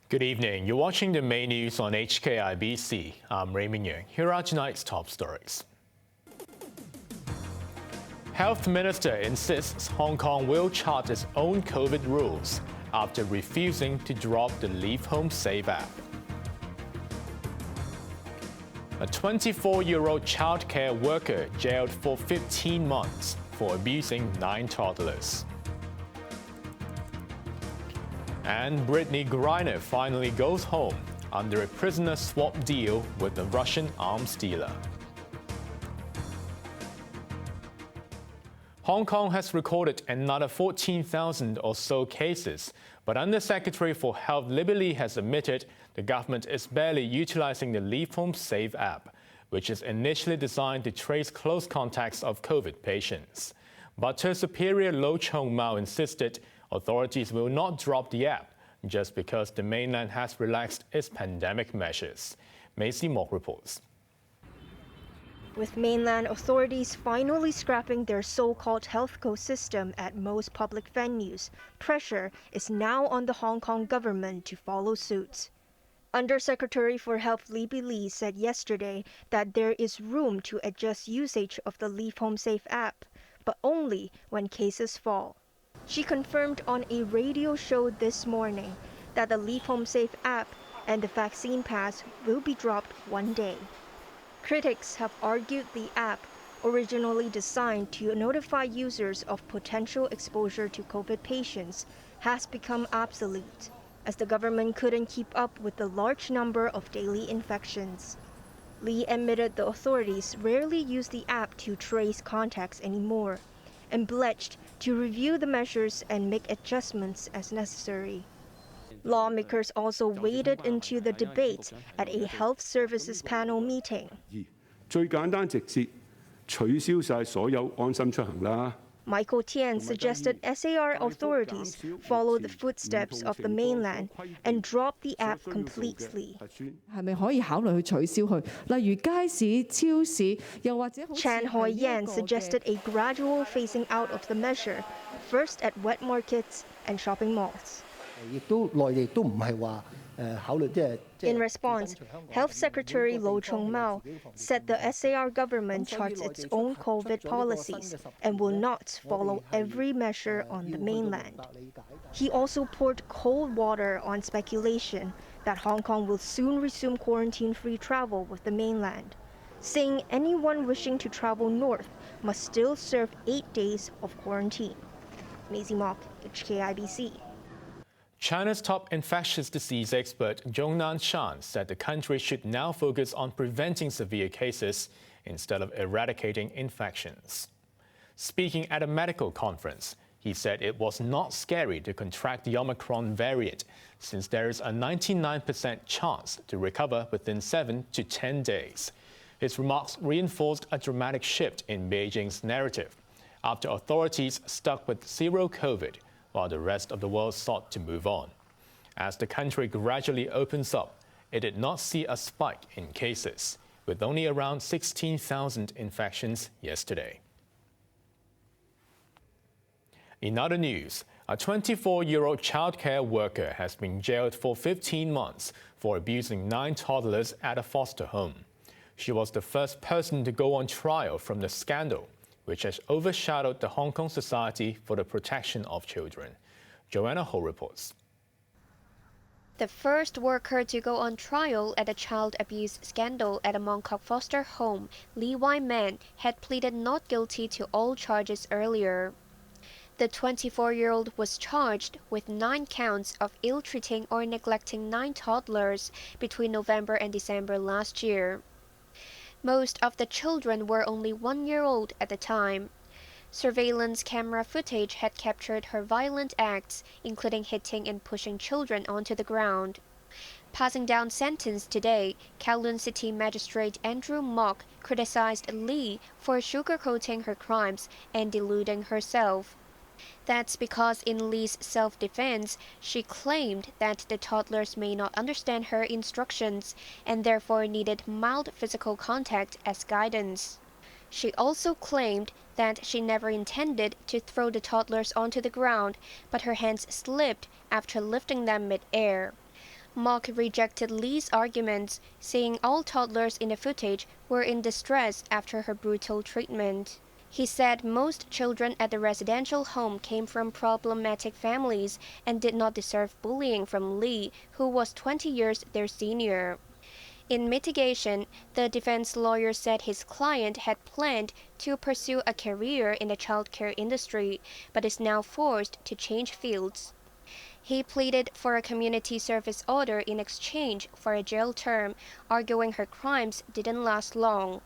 Good evening. You're watching the main news on HKIBC. I'm Raymond Yeung. Here are tonight's top stories. Health Minister insists Hong Kong will chart its own COVID rules after refusing to drop the LeaveHomeSafe app. A 24-year-old childcare worker jailed for 15 months for abusing 9 toddlers. And Brittney Griner finally goes home under a prisoner swap deal with the Russian arms dealer. Hong Kong has recorded another 14,000 or so cases, but Undersecretary for Health Libby Lee has admitted the government is barely utilizing the LeaveHomeSafe app, which is initially designed to trace close contacts of COVID patients. But her superior Lo Chung Mao insisted authorities will not drop the app just because the mainland has relaxed its pandemic measures. Maisie Mok reports. With mainland authorities finally scrapping their so-called health code system at most public venues, pressure is now on the Hong Kong government to follow suit. Undersecretary for Health Libby Lee said yesterday that there is room to adjust usage of the LeaveHomeSafe app, but only when cases fall. She confirmed on a radio show this morning that the LeaveHomeSafe app and the vaccine pass will be dropped one day. Critics have argued the app, originally designed to notify users of potential exposure to COVID patients, has become obsolete, as the government couldn't keep up with the large number of daily infections. Lee admitted the authorities rarely use the app to trace contacts anymore, and pledged to review the measures and make adjustments as necessary. Lawmakers also waded into the debate at a health services panel meeting. 最簡單直接取消晒所有安心出行啦。 Michael Tian suggested SAR authorities follow the footsteps of the mainland and drop the app completely. 係咪可以考慮去取消佢？例如街市、超市，又或者 Chan Hoi Yan suggested a gradual phasing out of the measure, first at wet markets and shopping malls. 亦都內地都唔係話考慮即係。 In response, Health Secretary Lo Chung Mao said the SAR government charts its own COVID policies and will not follow every measure on the mainland. He also poured cold water on speculation that Hong Kong will soon resume quarantine-free travel with the mainland, saying anyone wishing to travel north must still serve 8 days of quarantine. Maisie Mok, HKIBC. China's top infectious disease expert Zhongnan Shan said the country should now focus on preventing severe cases instead of eradicating infections. Speaking at a medical conference, he said it was not scary to contract the Omicron variant, since there is a 99% chance to recover within 7 to 10 days. His remarks reinforced a dramatic shift in Beijing's narrative after authorities stuck with zero COVID, while the rest of the world sought to move on. As the country gradually opens up, it did not see a spike in cases, with only around 16,000 infections yesterday. In other news, a 24-year-old childcare worker has been jailed for 15 months for abusing 9 toddlers at a foster home. She was the first person to go on trial from the scandal, which has overshadowed the Hong Kong Society for the Protection of Children. Joanna Ho reports. The first worker to go on trial at a child abuse scandal at a Mong Kok foster home, Lee Wai-man, had pleaded not guilty to all charges earlier. The 24-year-old was charged with 9 counts of ill-treating or neglecting 9 toddlers between November and December last year. Most of the children were only 1 year old at the time. Surveillance camera footage had captured her violent acts, including hitting and pushing children onto the ground. Passing down sentence today, Kowloon City Magistrate Andrew Mok criticized Lee for sugarcoating her crimes and deluding herself. That's because in Lee's self-defense, she claimed that the toddlers may not understand her instructions and therefore needed mild physical contact as guidance. She also claimed that she never intended to throw the toddlers onto the ground, but her hands slipped after lifting them mid-air. Mock rejected Lee's arguments, saying all toddlers in the footage were in distress after her brutal treatment. He said most children at the residential home came from problematic families and did not deserve bullying from Lee, who was 20 years their senior. In mitigation, the defense lawyer said his client had planned to pursue a career in the childcare industry, but is now forced to change fields. He pleaded for a community service order in exchange for a jail term, arguing her crimes didn't last long.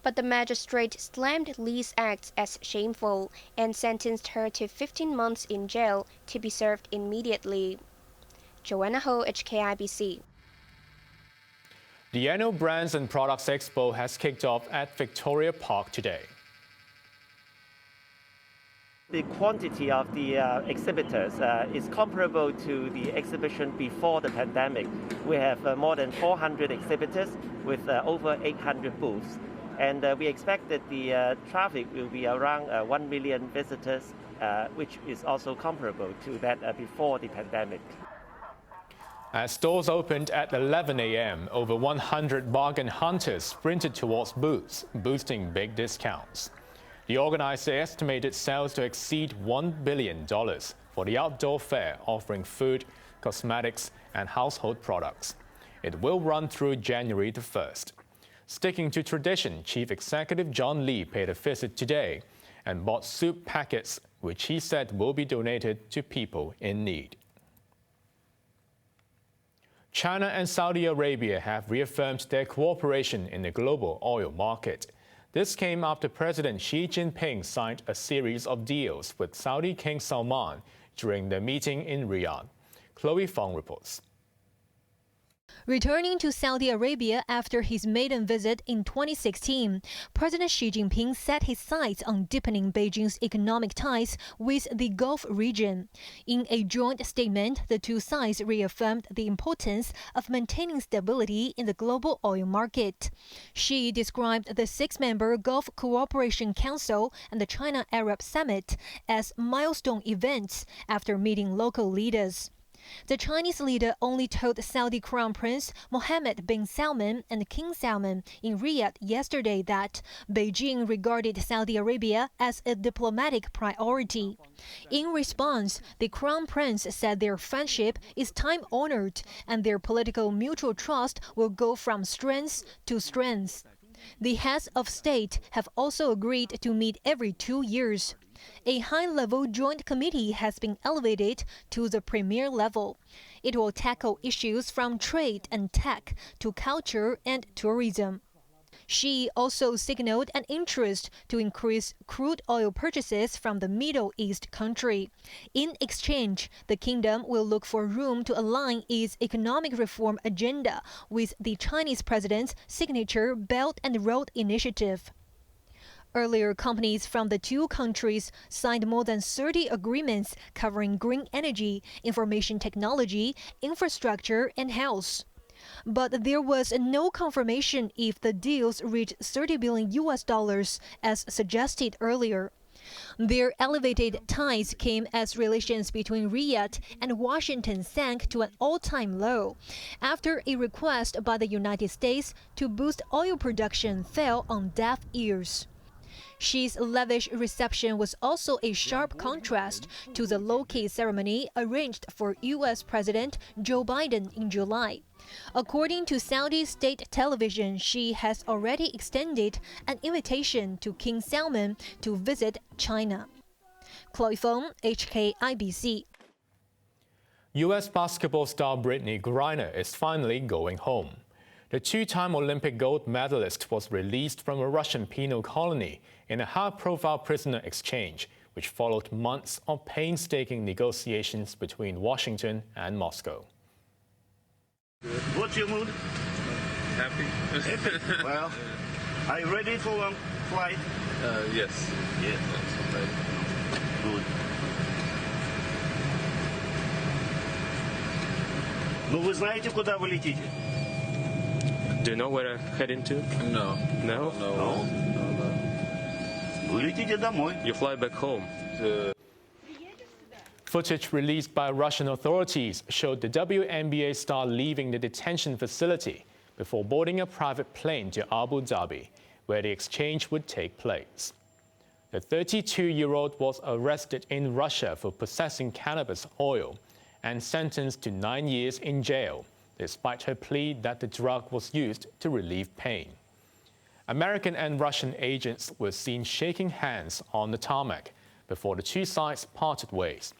But the magistrate slammed Lee's acts as shameful and sentenced her to 15 months in jail to be served immediately. Joanna Ho, HKIBC. The annual Brands and Products Expo has kicked off at Victoria Park today. The quantity of the exhibitors is comparable to the exhibition before the pandemic. We have more than 400 exhibitors with over 800 booths. And we expect that the traffic will be around 1 million visitors, which is also comparable to that before the pandemic. As stores opened at 11 a.m., over 100 bargain hunters sprinted towards booths, boosting big discounts. The organizer estimated sales to exceed $1 billion for the outdoor fair, offering food, cosmetics, and household products. It will run through January the 1st. Sticking to tradition, Chief Executive John Lee paid a visit today and bought soup packets, which he said will be donated to people in need. China and Saudi Arabia have reaffirmed their cooperation in the global oil market. This came after President Xi Jinping signed a series of deals with Saudi King Salman during their meeting in Riyadh. Chloe Fong reports. Returning to Saudi Arabia after his maiden visit in 2016, President Xi Jinping set his sights on deepening Beijing's economic ties with the Gulf region. In a joint statement, the two sides reaffirmed the importance of maintaining stability in the global oil market. Xi described the six-member Gulf Cooperation Council and the China Arab Summit as milestone events after meeting local leaders. The Chinese leader only told Saudi Crown Prince Mohammed bin Salman and King Salman in Riyadh yesterday that Beijing regarded Saudi Arabia as a diplomatic priority. In response, the Crown Prince said their friendship is time-honored and their political mutual trust will go from strength to strength. The heads of state have also agreed to meet every 2 years. A high-level joint committee has been elevated to the premier level. It will tackle issues from trade and tech to culture and tourism. Xi also signaled an interest to increase crude oil purchases from the Middle East country. In exchange, the kingdom will look for room to align its economic reform agenda with the Chinese president's signature Belt and Road Initiative. Earlier, companies from the two countries signed more than 30 agreements covering green energy, information technology, infrastructure, and health. But there was no confirmation if the deals reached $30 billion as suggested earlier. Their elevated ties came as relations between Riyadh and Washington sank to an all-time low after a request by the United States to boost oil production fell on deaf ears. Xi's lavish reception was also a sharp contrast to the low-key ceremony arranged for U.S. President Joe Biden in July. According to Saudi state television, Xi has already extended an invitation to King Salman to visit China. Chloe Fong, HKIBC. U.S. basketball star Brittney Griner is finally going home. The two-time Olympic gold medalist was released from a Russian penal colony in a high-profile prisoner exchange, which followed months of painstaking negotiations between Washington and Moscow. What's your mood? Happy. Happy? Well, are you ready for a flight? Yes. Yes. Good. Ну, вы знаете, куда вы летите? Do you know where I'm heading to? No. No? No. Вы летите домой. You fly back home. Footage released by Russian authorities showed the WNBA star leaving the detention facility before boarding a private plane to Abu Dhabi, where the exchange would take place. The 32-year-old was arrested in Russia for possessing cannabis oil and sentenced to 9 years in jail, despite her plea that the drug was used to relieve pain. American and Russian agents were seen shaking hands on the tarmac before the two sides parted ways.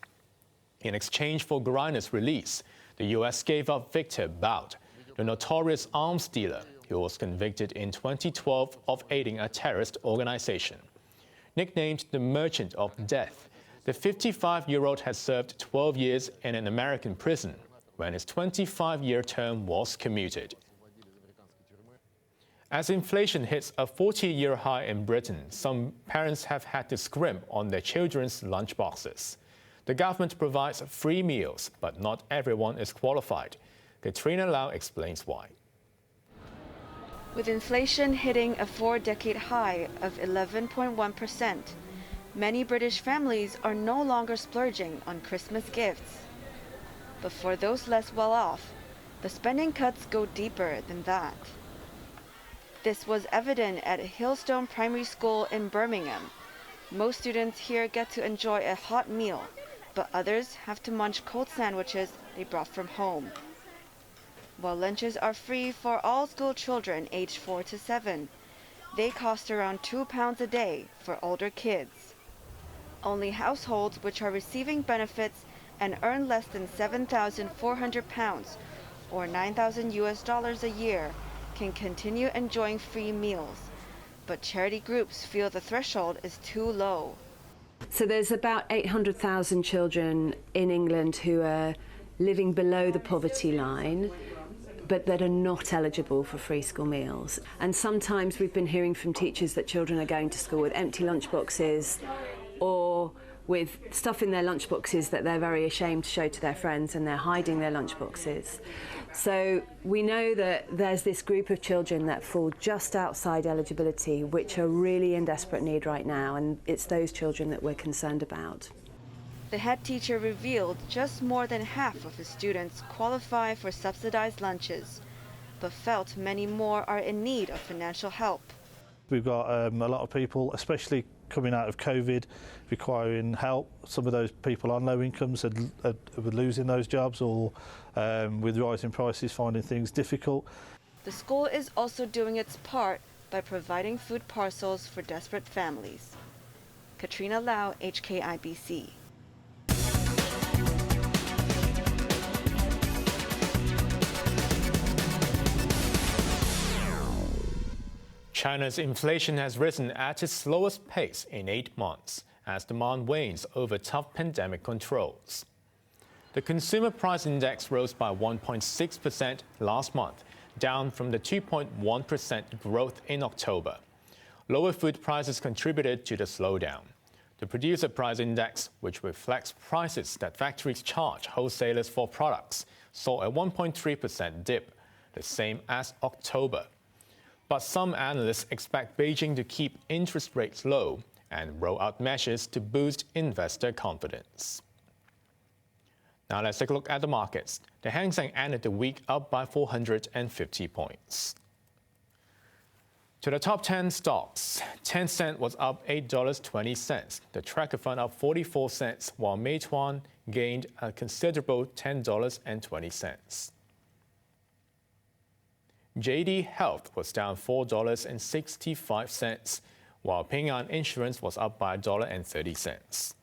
In exchange for Griner's release, the U.S. gave up Victor Bout, the notorious arms dealer who was convicted in 2012 of aiding a terrorist organization. Nicknamed the Merchant of Death, the 55-year-old has served 12 years in an American prison when his 25-year term was commuted. As inflation hits a 40-year high in Britain, some parents have had to scrimp on their children's lunchboxes. The government provides free meals, but not everyone is qualified. Katrina Lau explains why. With inflation hitting a 4-decade high of 11.1%, many British families are no longer splurging on Christmas gifts. But for those less well off, the spending cuts go deeper than that. This was evident at Hillstone Primary School in Birmingham. Most students here get to enjoy a hot meal, but others have to munch cold sandwiches they brought from home. While lunches are free for all school children aged 4 to 7, they cost around £2 a day for older kids. Only households which are receiving benefits and earn less than £7,400 or $9,000 a year can continue enjoying free meals, but charity groups feel the threshold is too low. So there's about 800,000 children in England who are living below the poverty line, but that are not eligible for free school meals. And sometimes we've been hearing from teachers that children are going to school with empty lunchboxes or with stuff in their lunchboxes that they're very ashamed to show to their friends, and they're hiding their lunchboxes. So we know that there's this group of children that fall just outside eligibility, which are really in desperate need right now, and it's those children that we're concerned about. The head teacher revealed just more than half of his students qualify for subsidized lunches, but felt many more are in need of financial help. We've got a lot of people, especially coming out of COVID, requiring help. Some of those people on low incomes are losing those jobs, or with rising prices finding things difficult. The school is also doing its part by providing food parcels for desperate families. Katrina Lau, HKIBC. China's inflation has risen at its slowest pace in 8 months as demand wanes over tough pandemic controls. The consumer price index rose by 1.6% last month, down from the 2.1% growth in October. Lower food prices contributed to the slowdown. The producer price index, which reflects prices that factories charge wholesalers for products, saw a 1.3% dip, the same as October. But some analysts expect Beijing to keep interest rates low and roll out measures to boost investor confidence. Now let's take a look at the markets. The Hang Seng ended the week up by 450 points. To the top 10 stocks, Tencent was up $8.20. The tracker fund up 44 cents, while Meituan gained a considerable $10.20. JD Health was down $4.65, while Ping An Insurance was up by $1.30.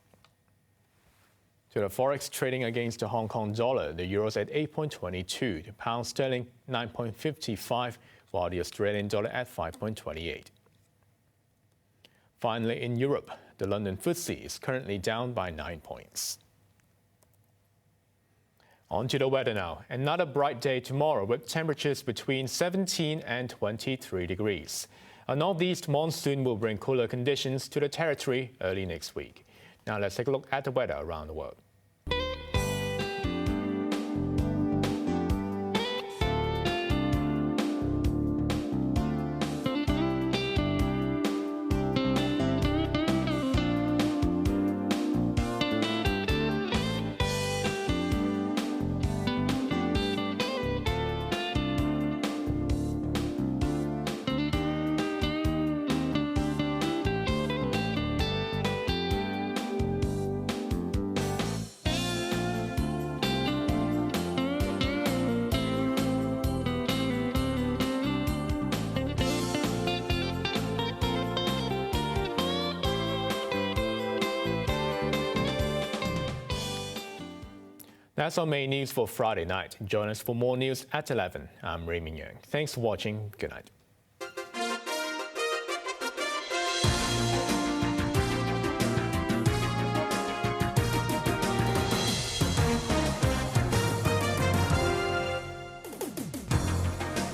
To the forex trading against the Hong Kong dollar, the euro's at 8.22, the pound sterling 9.55, while the Australian dollar at 5.28. Finally, in Europe, the London FTSE is currently down by 9 points. On to the weather now. Another bright day tomorrow with temperatures between 17 and 23 degrees. A northeast monsoon will bring cooler conditions to the territory early next week. Now let's take a look at the weather around the world. That's our main news for Friday night. Join us for more news at 11. I'm Raymond Yeung. Thanks for watching. Good night.